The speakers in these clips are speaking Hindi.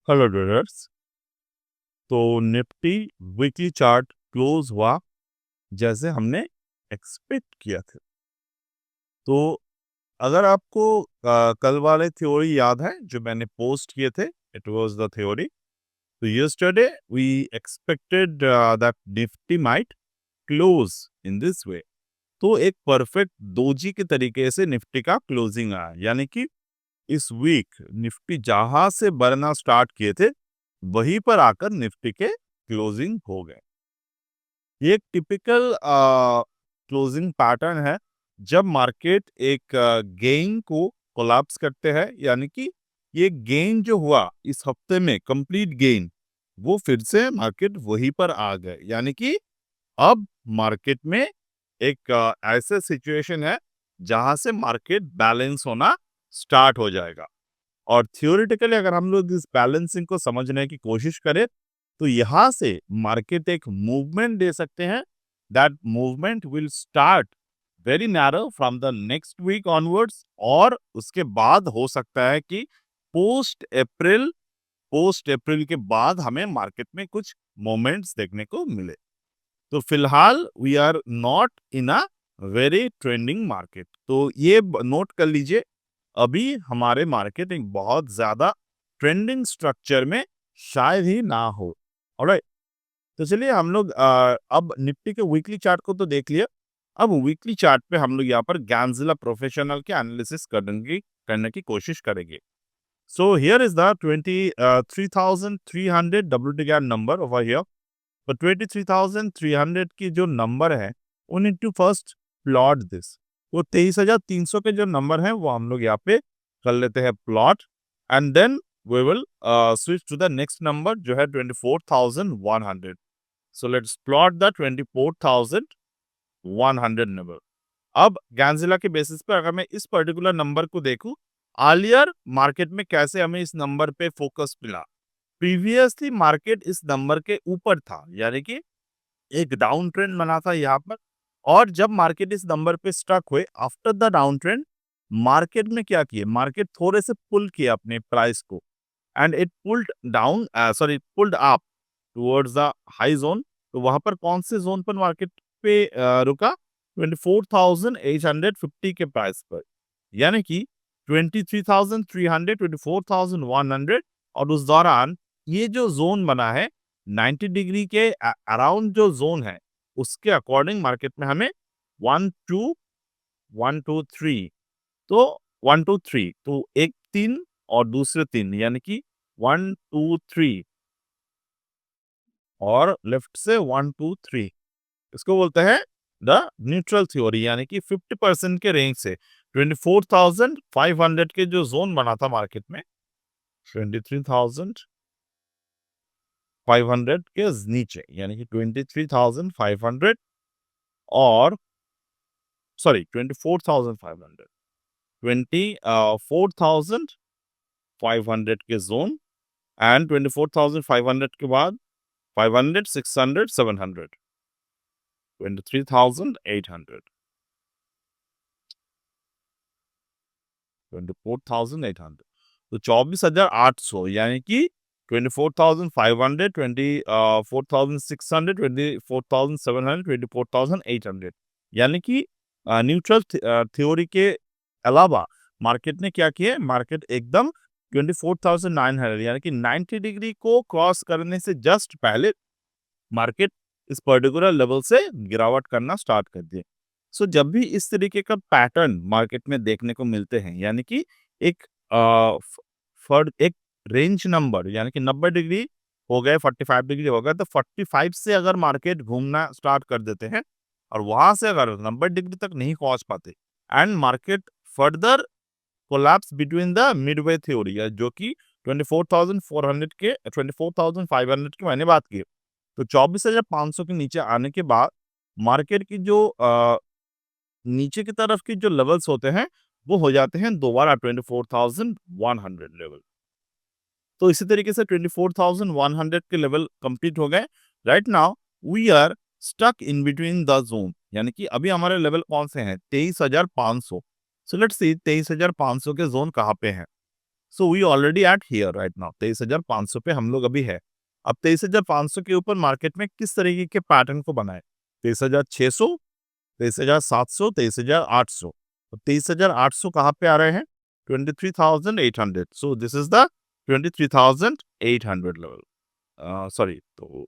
Hello traders. तो निफ्टी वीकली चार्ट क्लोज हुआ जैसे हमने एक्सपेक्ट किया था। तो अगर आपको कल वाले थ्योरी याद है जो मैंने पोस्ट किए थे, इट वाज द थ्योरी। तो yesterday we expected that Nifty might close in this way. तो एक परफेक्ट दोजी के तरीके से निफ्टी का क्लोजिंग आया, यानी कि इस वीक निफ्टी जहां से बढ़ना स्टार्ट किए थे वहीं पर आकर निफ्टी के क्लोजिंग हो गए। ये एक टिपिकल क्लोजिंग पैटर्न है जब मार्केट एक गेन को कोलैप्स करते हैं, यानी कि ये गेन जो हुआ इस हफ्ते में कंप्लीट गेन, वो फिर से मार्केट वहीं पर आ गए। यानी कि अब मार्केट में एक ऐसा सिचुएशन है जहां से मार्केट बैलेंस होना स्टार्ट हो जाएगा। और थियोरेटिकली अगर हम लोग इस बैलेंसिंग को समझने की कोशिश करें तो यहां से मार्केट एक मूवमेंट दे सकते हैं। That movement will start very narrow from the next week onwards, और उसके बाद हो सकता है कि पोस्ट अप्रैल के बाद हमें मार्केट में कुछ मोमेंट्स देखने को मिले। तो फिलहाल we are not in a very trending market. तो ये नोट कर लीजिए, अभी हमारे मार्केट एक बहुत ज्यादा ट्रेंडिंग स्ट्रक्चर में शायद ही ना हो। ऑलराइट, तो चलिए हम लोग अब निफ्टी के वीकली चार्ट को तो देख लिया। अब वीकली चार्ट पे हम लोग यहाँ पर गैंजिला प्रोफेशनल के एनालिसिस करने की कोशिश करेंगे। So here is the 23,300 WT gap number over here. तो 23,300 की जो नंबर है वो need to first plot this. वो 23,300 के जो नंबर है वो हम लोग यहाँ पे कर लेते हैं plot, and then we will switch to the next number जो है 24,100। So let's plot the 24,100 number. अब गैंजिला के बेसिस पर अगर मैं इस पर्टिकुलर नंबर को देखूं, अर्लियर मार्केट में कैसे हमें इस नंबर पे फोकस मिला। प्रीवियसली मार्केट इस नंबर के ऊपर था, यानी कि एक डाउन ट्रेंड बना था यहाँ पर। और जब मार्केट इस नंबर पे स्टक हुए after the down trend, market में क्या किए, मार्केट थोड़े से पुल किया अपने प्राइस को, and it pulled down, sorry pulled up towards the high zone. तो वहां पर कौन से जोन पर मार्केट पे रुका, 24,850 के प्राइस पर, यानी कि 23,300, 24,100। और उस दौरान ये जो जोन बना है 90 डिग्री के अराउंड जो जोन है, उसके अकॉर्डिंग मार्केट में हमें 1 2 तो 1 2 3, तो एक 3 और दूसरे 3, यानी कि 1 2 3, और लेफ्ट से 1 2 3। इसको बोलते हैं द न्यूट्रल थ्योरी, यानी कि 50% के रेंज से 24,500 के जो जोन बना था मार्केट में, 23,500 के नीचे, यानी कि 23,500 और सॉरी 24,500, 24,500 के जोन, एंड 24,500 के बाद 500, 600, 700, 23,800, 24,800। तो 24,800, यानी कि 24,500, 24,600, 24,700, 24,800, यानी कि न्यूट्रल थ्योरी के अलावा मार्केट ने क्या किया, मार्केट एकदम 24,900, यानी कि 90 डिग्री को क्रॉस करने से जस्ट पहले मार्केट इस पर्टिकुलर लेवल से गिरावट करना स्टार्ट कर दिए। सो जब भी इस तरीके का पैटर्न मार्केट में देखने को मिलते हैं, यानी कि एक एक रेंज नंबर, यानी कि 90 डिग्री हो गए, 45 डिग्री हो गए, तो 45 से अगर मार्केट घूमना स्टार्ट कर देते हैं और वहां से अगर 90 डिग्री तक नहीं पहुंच पाते, and market further collapse between the Midway theory, जो कि 24,400 के 24,500 की मैंने बात की। तो 24,500 के नीचे आने के बाद मार्केट की जो नीचे की तरफ की जो लेवल्स होते हैं वो हो जाते हैं दोबारा 24,100 लेवल। तो इसी तरीके से 24,100 के लेवल कंप्लीट हो गए। Right now we are stuck in between the zone, यानी कि अभी हमारे लेवल कौन से हैं, 23,500। सो लेट्स सी 23,500 के जोन कहाँ पे हैं। So we already at here right now 23,500 पे हम लोग अभी है। अब 23,500 के ऊपर मार्केट में किस तरीके के पैटर्न को बनाए? 23,600, 23,700, 23,800। तो 23,800 कहाँ पे आ रहे हैं? 23,800। सो this is the 23,800 level. Sorry, तो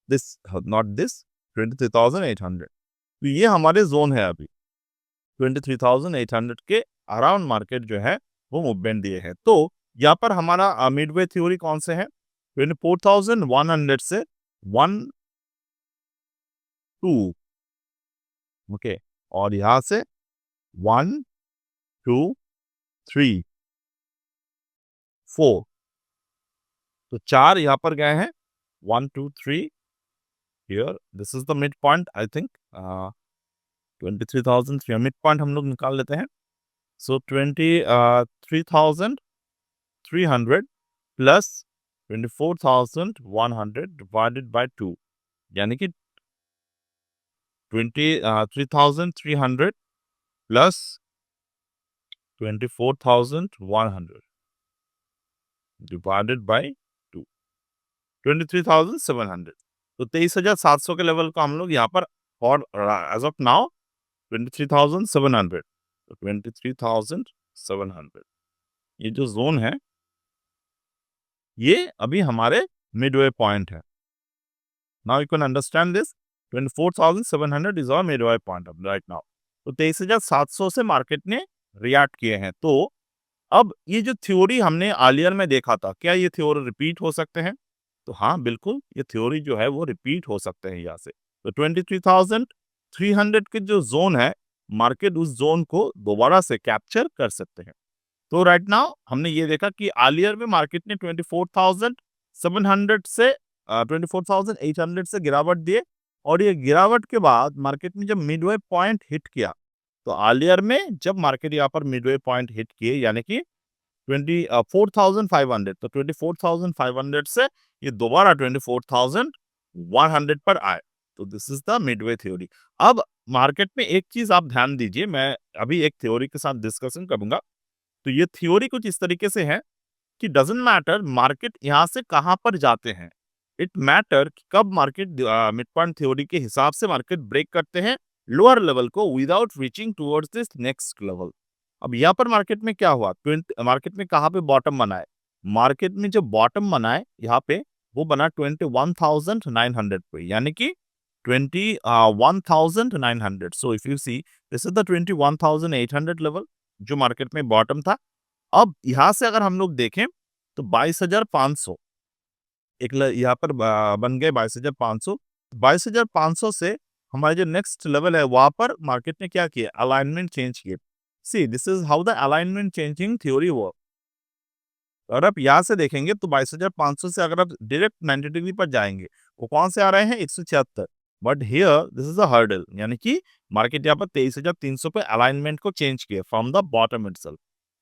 दिस नॉट दिस 23,800। तो ये हमारे जोन है अभी 23,800 के अराउंड मार्केट जो है वो मूवमेंट दिए हैं। तो यहाँ पर हमारा मिडवे थ्योरी कौन से है? 24,100 से 1 2, ओके, और यहाँ से 1 2 3 4, तो 4 यहाँ पर गए हैं। 1 2 3 here, this is the mid point I think. 23,000 mid point हम लोग निकाल लेते हैं। सो 23,300 प्लस 24,100 डिवाइडेड बाय 2, यानी कि 3,300 प्लस 24,100 डिवाइडेड बाय 2, 23,700। तो 23,700 के लेवल को हम लोग यहाँ पर, और एज ऑफ नाउ 23,700, तो 23,700 ये जो जोन है ये अभी हमारे मिडवे पॉइंट है। Now you can understand this, 24,700 is our midway point right now. तो 23,700 से मार्केट ने रिएक्ट किए हैं। तो अब ये जो थ्योरी हमने आलियर में देखा था, क्या ये थ्योरी रिपीट हो सकते हैं? तो हाँ, बिल्कुल, ये थ्योरी जो है वो रिपीट हो सकते हैं यहाँ से। तो 23,300 के जो जोन है, मार्केट उस जोन को दोबारा से कैप्चर कर सकते हैं। तो राइट नाउ हमने ये देखा कि आलियर में मार्केट ने 24,700 से 24,800 से गिरावट दिए, और ये गिरावट के बाद मार्केट ने जब मिडवे पॉइंट हिट किया, तो आलियर में जब मार्केट यहाँ पर मिडवे पॉइंट हिट किए यानी कि 24,500, तो 24,500 से ये दोबारा 24,100 पर आए। तो this is the Midway theory. अब मार्केट में एक चीज आप ध्यान दीजिए, मैं अभी एक थ्योरी के साथ डिस्कशन करूंगा। तो ये थ्योरी कुछ इस तरीके से है कि डजंट मैटर मार्केट यहाँ से कहाँ पर जाते हैं, इट मैटर कब मार्केट मिड पॉइंट थ्योरी के हिसाब से मार्केट ब्रेक करते हैं लोअर लेवल को without reaching towards this next level. अब यहाँ पर मार्केट में क्या हुआ, मार्केट में कहाँ पे बॉटम बनाए? मार्केट में जो बॉटम बनाए यहाँ पे वो बना 21,900 पे, यानी कि 21,900। So if you see this is the 21,800 level जो मार्केट में बॉटम था। अब यहाँ से अगर हम लोग देखें तो 22,500 यहाँ पर बन गए 22,500। 22,500 से हमारे जो नेक्स्ट लेवल है वहां पर मार्केट ने क्या किया, अलाइनमेंट चेंज किए। See this is how the alignment changing theory work. और आप यहाँ से देखेंगे तो 22,500 से अगर आप डायरेक्ट 90 डिग्री पर जाएंगे, वो कौन से आ रहे हैं? 176। But here this is a hurdle, यानी कि मार्केट यहाँ पर 23,300 पे अलाइनमेंट को चेंज किया फ्रॉम द बॉटम इटसेल्फ।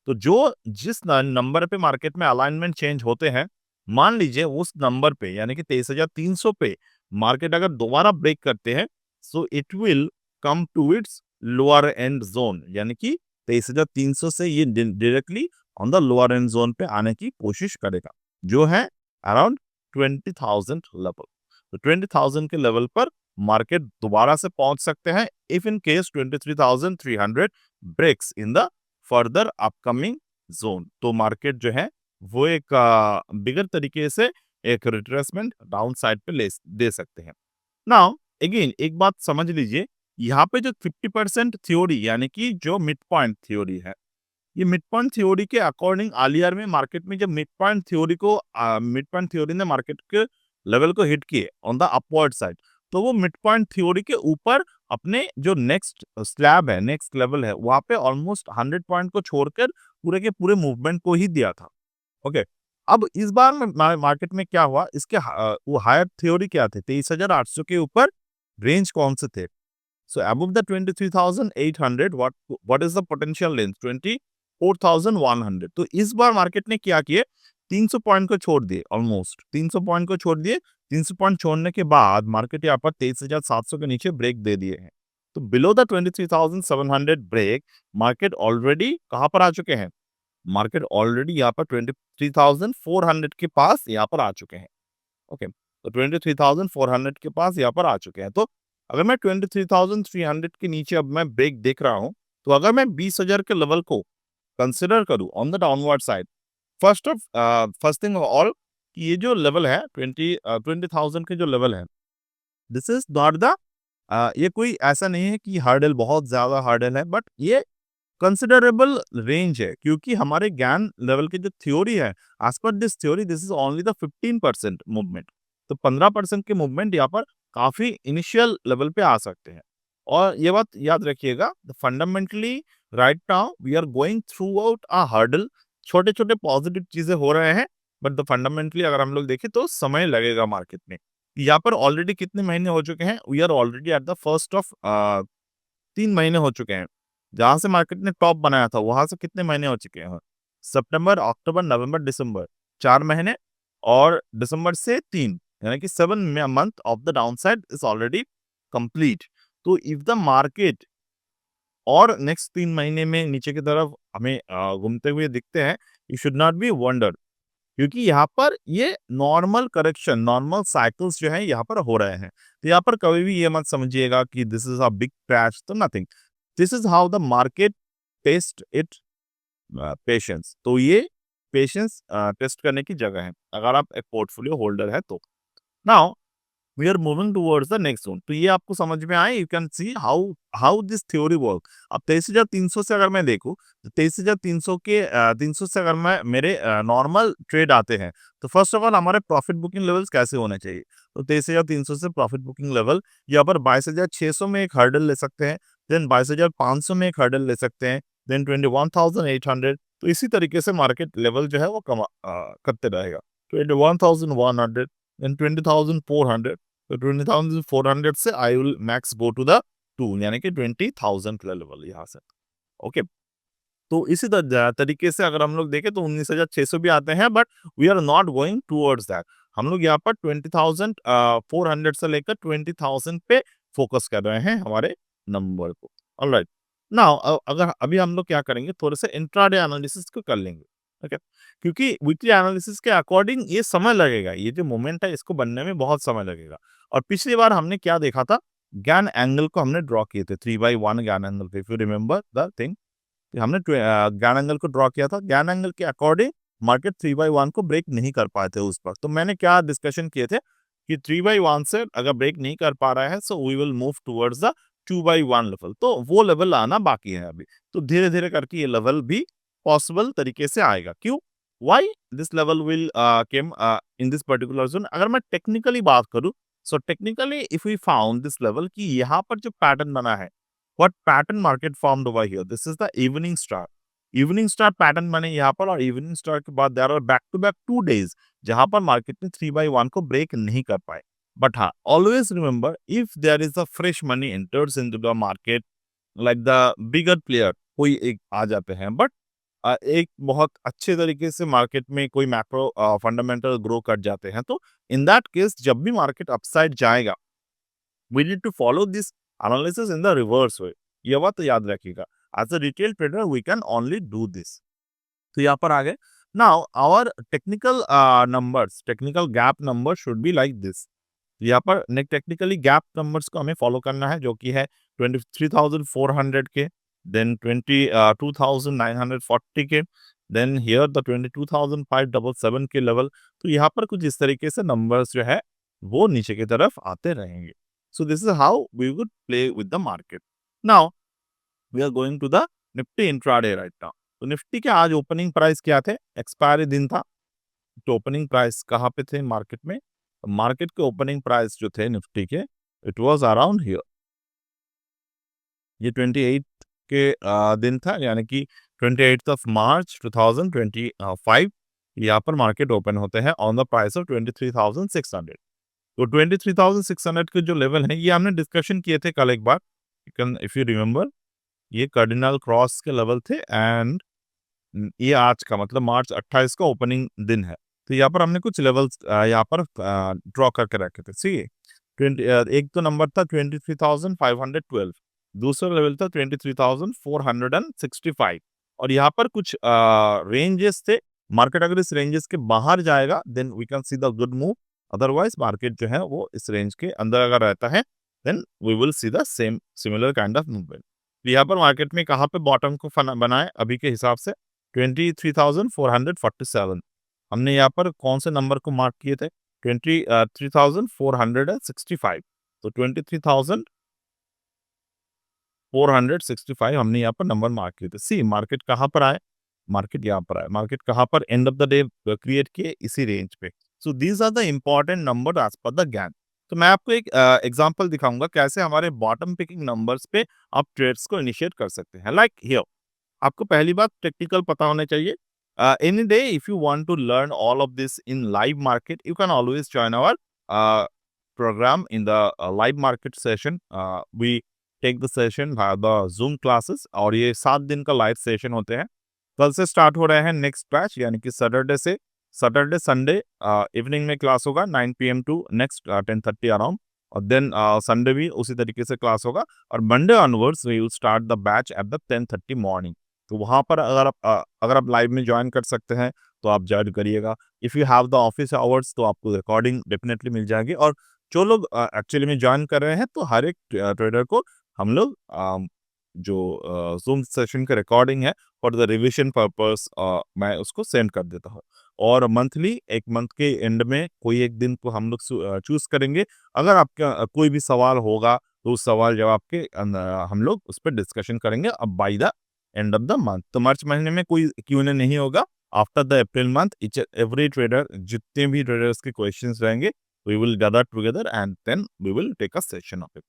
तो जो जिस नंबर पे मार्केट में अलाइनमेंट चेंज होते हैं, मान लीजिए उस नंबर पे यानी कि 23,300 पे मार्केट अगर दोबारा ब्रेक करते हैं, so it will come to its lower end zone, यानी कि 23,300 से ये directly on the lower end zone पे आने की कोशिश करेगा, जो है अराउंड 20,000 लेवल। तो 20,000 के लेवल पर मार्केट दोबारा से पहुंच सकते हैं if in case 23,300 breaks in the further upcoming zone. तो मार्केट जो है वो एक बिगर तरीके से एक रिट्रेसमेंट डाउन साइड पे दे सकते हैं। नाउ अगेन एक बात समझ लीजिए, यहाँ पे जो 50% थ्योरी यानी कि जो मिड पॉइंट थ्योरी है, ये मिड पॉइंट थ्योरी के अकॉर्डिंग आलियर में मार्केट में जब मिड पॉइंट थ्योरी ने मार्केट के लेवल को हिट किए ऑन द अपवर्ड साइड, तो वो मिड पॉइंट थ्योरी के ऊपर अपने जो नेक्स्ट स्लैब है, नेक्स्ट लेवल है, वहां पे ऑलमोस्ट 100 पॉइंट को छोड़कर पूरे के पूरे मूवमेंट को ही दिया था। ओके, अब इस बार में मार्केट में क्या हुआ, इसके वो हायर थ्योरी क्या थे? 23,800 के ऊपर रेंज कौन से थे? So above the 23,800, what is the potential range? 24,100। तो इस बार मार्केट ने क्या किए, 300 पॉइंट को छोड़ दिए, ऑलमोस्ट 300 पॉइंट को छोड़ दिए। 300 पॉइंट छोड़ने के बाद मार्केट यहाँ पर 23,700 के नीचे ब्रेक दे दिए हैं। तो below the 23,700 break market already कहां पर आ चुके हैं? मार्केट ऑलरेडी यहाँ पर 23,400 के पास यहाँ पर आ चुके हैं। ओके, तो 23,400 के पास यहाँ पर आ चुके हैं। तो अगर मैं 23,300 के नीचे अब मैं ब्रेक देख रहा हूँ, तो अगर मैं 20,000 के लेवल को कंसिडर करूँ on the downward side, first thing of all, ये जो लेवल है 20,000 के जो लेवल है, दिस इज नॉट द ये कोई ऐसा नहीं है कि हर्डल बहुत ज्यादा हर्डल है, बट ये कंसिडरेबल रेंज है, क्योंकि हमारे ज्ञान लेवल की जो थ्योरी है, as per this theory this is only the 15% movement. तो 15% के मूवमेंट यहाँ पर काफी इनिशियल लेवल पे आ सकते हैं। और ये बात याद रखिएगा, fundamentally right now we are going through out a hurdle. छोटे छोटे पॉजिटिव चीजें हो रहे हैं, बट द फंडामेंटली अगर हम लोग देखें तो समय लगेगा मार्केट में। यहाँ पर ऑलरेडी कितने महीने हो चुके हैं, we are already at the first of 3 महीने हो चुके हैं। जहां से मार्केट ने टॉप बनाया था वहां से कितने महीने हो चुके हैं, सितंबर, अक्टूबर, नवंबर, दिसंबर, 4 महीने, और दिसंबर से 3, यानी कि 7 month of the down side is already complete. तो इफ द मार्केट और नेक्स्ट 3 महीने में नीचे की तरफ हमें घूमते हुए दिखते हैं, you should not be wonder, क्योंकि यहाँ पर ये नॉर्मल करेक्शन, नॉर्मल साइकिल्स जो है यहाँ पर हो रहे हैं। तो यहाँ पर कभी भी ये मत समझिएगा कि this is a big crash, तो nothing, this is how the market test it patience. तो ये पेशेंस टेस्ट करने की जगह है अगर आप एक पोर्टफोलियो होल्डर है तो। Now we are moving towards the next zone. तो ये आपको समझ में आए, you can see how how this theory work. अब 23,300 से अगर मैं देखूं, तो 23,300 के 300 से अगर मैं मेरे नॉर्मल ट्रेड आते हैं, तो फर्स्ट ऑफ ऑल हमारे प्रॉफिट बुकिंग लेवल्स कैसे होने चाहिए। तो 23,300 से प्रॉफिट बुकिंग लेवल यहाँ पर 22,600 में एक हर्डल ले सकते हैं, देन 22,500 में एक हर्डल ले सकते हैं, देन 21,800। तो इसी तरीके से मार्केट लेवल जो है वो करते रहेगा। 21,100, देन 20,400। तो 20,400 से I will max go to the 2, यानी कि 20,000 लेवल यहाँ से। ओके, तो इसी तरीके से अगर हम लोग देखें तो 19,600 भी आते हैं, but we are not going towards that. हम लोग यहाँ पर 20,400 से लेकर 20,000 पे फोकस कर रहे हैं हमारे नंबर को। ऑलराइट, नाउ अगर अभी हम लोग क्या करेंगे, थोड़े से इंट्राडे एनालिसिस को कर लेंगे। ओके, क्योंकि वीकली एनालिसिस के अकॉर्डिंग ये समय लगेगा, ये जो मोमेंट है इसको बनने में बहुत समय लगेगा। और पिछली बार हमने क्या देखा था, ज्ञान एंगल को हमने ड्रॉ किए थे 3/1 ज्ञान एंगल पे, if you remember the thing. हमने ज्ञान एंगल को ड्रॉ किया था, ज्ञान एंगल के अकॉर्डिंग मार्केट 3/1 को ब्रेक नहीं कर पाए थे उस वक्त। तो मैंने क्या डिस्कशन किए थे कि 3/1 से अगर ब्रेक नहीं कर पा रहा है, so we will move towards the 2/1 level. तो वो लेवल आना बाकी है अभी। तो धीरे धीरे करके ये लेवल भी पॉसिबल तरीके से आएगा। क्यों, why this level will came in this particular zone. अगर मैं टेक्निकली बात करूं, so technically if we found this level कि यहाँ पर जो पैटर्न बना है, what pattern market formed over here, this is the evening star। Evening star pattern बने यहाँ पर, और इवनिंग स्टार के बाद there are back to back 2 days जहां पर मार्केट ने 3/1 को ब्रेक नहीं कर पाए। बट हाँ, always remember, if there is a fresh money enters into the market, like the bigger player कोई एक आ जाते हैं, बट एक बहुत अच्छे तरीके से मार्केट में कोई मैक्रो फंडामेंटल ग्रो कर जाते हैं, तो इन दैट केस जब भी मार्केट अपसाइड जाएगा, we need to follow this analysis in the reverse way। ये बात तो याद रखिएगा, as a retail trader we can only do this। तो यहाँ पर आ गए। now our technical numbers, technical gap number should be like this। यहाँ पर टेक्निकली गैप नंबर्स को हमें फॉलो करना है, जो कि है 23,400 के, देन 22,940 के, देन हियर द 22,577 के लेवल। तो यहाँ पर कुछ इस तरीके से नंबर्स जो है वो नीचे की तरफ आते रहेंगे। So this is how we would play with the market. Now we are going to the Nifty intraday right now. तो निफ्टी के आज ओपनिंग प्राइस क्या थे, एक्सपायरी दिन था, तो ओपनिंग प्राइस कहाँ पे थे मार्केट में, मार्केट के ओपनिंग प्राइस जो थे निफ्टी के, इट वाज अराउंड हियर। ये 28 के दिन था, यानी कि 28 ऑफ मार्च 2025। यहाँ पर मार्केट ओपन होते हैं ऑन द प्राइस ऑफ 23,600। तो 23,600 के जो लेवल है, ये हमने डिस्कशन किए थे कल एक बार, इफ यू रिमेम्बर। ये कार्डिनल क्रॉस के लेवल थे, एंड ये आज का मतलब मार्च 28 का ओपनिंग दिन है। तो यहाँ पर हमने कुछ लेवल्स यहाँ पर ड्रॉ करके रखे थे। सी एक तो नंबर था 23,512, दूसरा लेवल था 23,465, और यहाँ पर कुछ रेंजेस थे। मार्केट अगर इस रेंजेस के बाहर जाएगा then we can see the good move, otherwise market जो है वो इस रेंज के अंदर अगर रहता है then we will see the same similar kind of movement. यहाँ पर मार्केट में कहाँ पे बॉटम को बनाए अभी के हिसाब से 23,447। हमने यहाँ पर कौन से नंबर को मार्क किए थे? 23,465। तो 23,465 हमने यहाँ पर नंबर मार्क किए थे। सी मार्केट कहाँ पर आए? मार्केट यहाँ पर आए। मार्केट कहाँ पर end of the day create किए? इसी रेंज पे। So these are the important number as per the gain. तो मैं आपको एक एग्जांपल दिखाऊंगा कैसे हमारे बॉटम पिकिंग नंबर्स पे आप ट्रेड्स को इनिशिएट कर सकते हैं। लाइक हियर आपको पहली बात टेक्निकल पता होना चाहिए। Any day if you want to learn all of this in live market you can always join our program in the live market session. We take the session via the Zoom classes और ये 7 दिन का लाइव सेशन होते हैं। कल से स्टार्ट हो रहे हैं नेक्स्ट बैच यानी कि सैटरडे से। सैटरडे संडे इवनिंग में क्लास होगा 9 PM टू नेक्स्ट 10:30 अराउंड, और देन संडे भी उसी तरीके से क्लास होगा, और Monday onwards we will start the batch at the 10:30 morning. तो वहाँ पर अगर आप लाइव में ज्वाइन कर सकते हैं तो आप ज्वाइन करिएगा। If you have the office hours तो आपको रिकॉर्डिंग डेफिनेटली मिल जाएगी, और जो लोग एक्चुअली में ज्वाइन कर रहे हैं तो हर एक ट्रेडर को हम लोग जो ज़ूम सेशन का रिकॉर्डिंग है फॉर द रिविजन पर्पस मैं उसको सेंड कर देता हूँ। और मंथली एक मंथ के एंड में कोई एक दिन को हम लोग चूज करेंगे। अगर आपका कोई भी सवाल होगा तो उस सवाल जवाब के हम लोग उस पर डिस्कशन करेंगे अब by the end of the month. तो मार्च महीने में कोई Q&A नहीं होगा। After the April month etch every trader जितने भी ट्रेडर्स के क्वेश्चंस रहेंगे we will gather together and then we will take a session of it.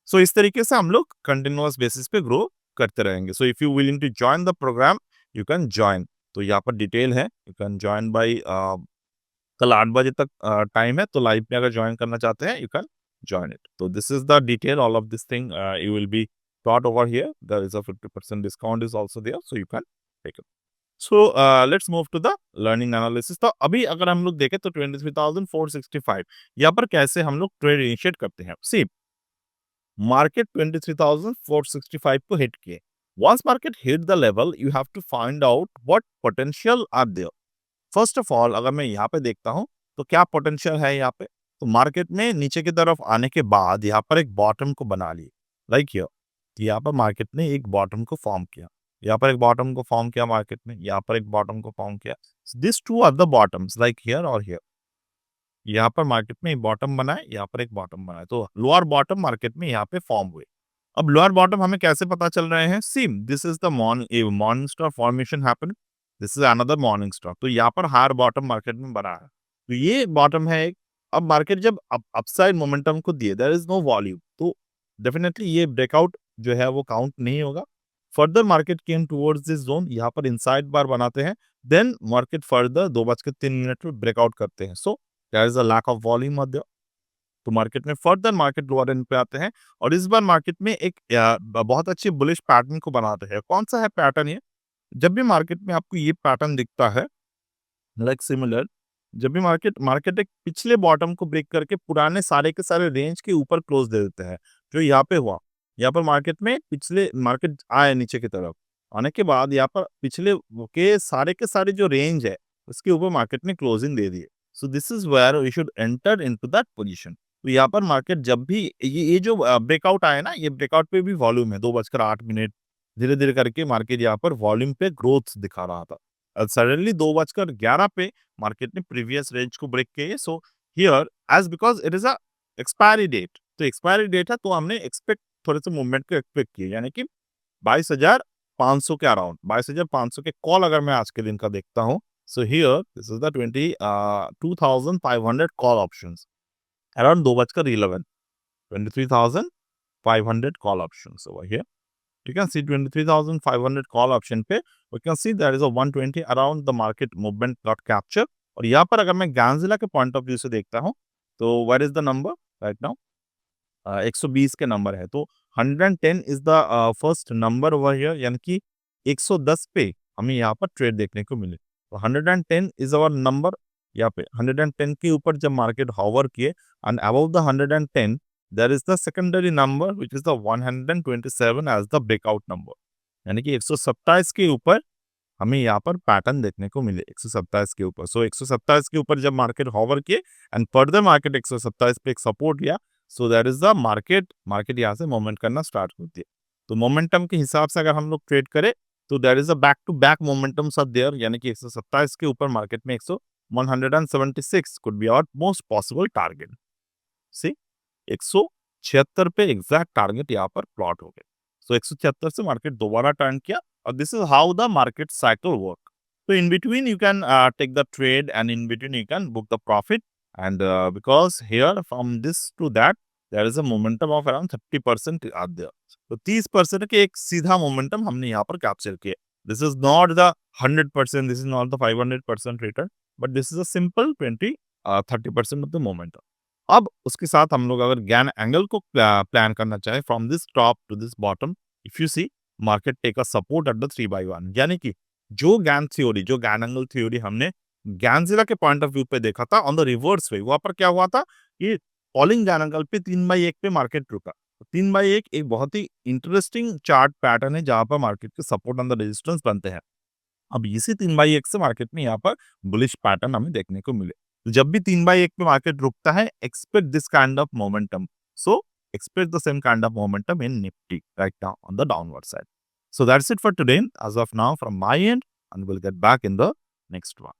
So इस तरीके से हम लोग कंटिन्यूअस बेसिस पे ग्रो करते रहेंगे। So if you willing to join the program you can join। तो यहाँ पर डिटेल है, you can join by कल 8 बजे तक टाइम है, तो लाइव में अगर ज्वाइन करना चाहते हैं you can join it। तो this is the detail all of this thing you will be taught over here। There is a 50% discount is also there so you can take it। So let's move to the learning analysis. तो अभी अगर हम लोग देखें तो 23,465 यहाँ पर कैसे हम लोग ट्रेड इनिशिएट करते हैं। सी मार्केट 23,465 को हिट किए। Once market hit the level you have to find out what potential are there. First of all अगर मैं यहाँ पे देखता हूँ तो क्या पोटेंशियल है यहाँ पे। तो मार्केट में नीचे की तरफ आने के बाद यहाँ पर एक बॉटम को बना लिए, लाइक हियर। यहाँ पर मार्केट ने एक बॉटम को फॉर्म किया, यहाँ पर एक बॉटम को फॉर्म किया मार्केट में, यहाँ पर एक बॉटम को फॉर्म किया। This two are the bottoms like here और हियर। यहाँ पर मार्केट में एक बॉटम बनाए, यहाँ पर एक बॉटम बनाए, तो लोअर बॉटम मार्केट में यहाँ पे फॉर्म हुए। अब लोअर बॉटम हमें कैसे पता चल रहे हैं? Same this is the morning star formation happen, this is another morning star. तो यहाँ पर हायर बॉटम मार्केट में बना है, तो ये बॉटम है एक। अब मार्केट जब अपसाइड मोमेंटम को दिए देयर इज नो वॉल्यूम, तो डेफिनेटली ये ब्रेकआउट जो है वो काउंट नहीं होगा। Further market came towards this zone, यहाँ पर इनसाइड बार बनाते हैं, देन मार्केट फर्दर 2:03 में ब्रेकआउट करते हैं। So there is a lack of volume मध्य, तो मार्केट में फर्दर मार्केट लोअर एंड पे आते हैं, और इस बार मार्केट में एक बहुत अच्छी बुलिश पैटर्न को बनाते हैं। कौन सा है पैटर्न ये? जब भी मार्केट में आपको ये पैटर्न दिखता है लाइक सिमिलर, जब भी मार्केट मार्केट एक पिछले बॉटम को ब्रेक करके पुराने सारे के सारे रेंज के ऊपर क्लोज दे देते हैं, जो यहाँ पे हुआ। यहाँ पर मार्केट में पिछले मार्केट आए नीचे की तरफ, आने के बाद यहाँ पर पिछले के सारे जो रेंज है उसके ऊपर मार्केट ने क्लोजिंग दे दिए। So this is where we should enter into that position. तो यहाँ पर मार्केट जब भी ये जो ब्रेकआउट आया ना, ये ब्रेकआउट पे भी वॉल्यूम है 2:08। धीरे धीरे करके मार्केट यहाँ पर वॉल्यूम पे ग्रोथ दिखा रहा था। सडनली 2:11 पे मार्केट ने प्रीवियस रेंज को ब्रेक किया। So here as because it is a expiry date, तो एक्सपायरी डेट है तो हमने एक्सपेक्ट थोड़े से मूवमेंट को एक्सपेक्ट किए, यानी कि 22,500 के अराउंड, 22,500 के कॉल अगर मैं आज के दिन का देखता हूँ। So here this is the 22,500 call options around 2:11, 23,500 call options over here. You can see 23,500 call option पे we can see there is a 120 around the market movement got capture। और यहाँ पर अगर मैं गैंजिला के पॉइंट ऑफ व्यू से देखता हूँ तो what is the number right now? 120 के नंबर है, तो 110 is the first number over here, यानी कि 110 पे हमें यहाँ पर ट्रेड देखने को मिले। तो 110 इज अवर नंबर। यहाँ पे 110 के ऊपर जब मार्केट हॉवर किए and above the 110 there is the secondary number which is the 127 as the breakout number, यानी कि 127 के ऊपर हमें यहाँ पर पैटर्न देखने को मिले 127 के ऊपर। सो 127 के ऊपर जब मार्केट हॉवर किए एंड फर्दर मार्केट 127 पे एक सपोर्ट लिया, so that is the market यहाँ से मूवमेंट करना स्टार्ट होती है। तो मोमेंटम के हिसाब से अगर हम लोग ट्रेड करें तो there is a back to back momentums are there, यानी कि 127 के ऊपर मार्केट में 176 could be our most possible target. See 176 पे एग्जैक्ट टारगेट यहाँ पर प्लॉट हो गए। सो 176 से मार्केट दोबारा टर्न किया और this is how the market cycle work. So in between you can take the trade and in between you can book the profit, and because here from this to that there is a momentum of around 30% are there. तो 30% के एक सीधा मोमेंटम हमने यहाँ पर कैप्चर किया। This is not the 100%, this is not the 500% return, but this is a simple 30% of the momentum. अब उसके साथ हम लोग अगर गैन एंगल को प्लान करना चाहे from this top to this bottom, if you see market take a support at the 3/1, यानी कि जो गैन एंगल थ्योरी हमने गैनजिला के पॉइंट ऑफ व्यू पे देखा था ऑन द रिवर्स वे, वहां पर क्या हुआ था कि फॉलिंग गैन एंगल पे 3/1 पे मार्केट रुका। 3/1 एक बहुत ही इंटरेस्टिंग चार्ट पैटर्न है जहां पर मार्केट के सपोर्ट एंड द रेजिस्टेंस बनते हैं। अब इसी 3/1 से मार्केट में यहाँ पर बुलिश पैटर्न हमें देखने को मिले। तो जब भी 3/1 पे मार्केट रुकता है, expect this kind of momentum. So expect the same kind of momentum in Nifty right now on the downward side. So that's it for today as of now from my end, and we'll get back in the next one.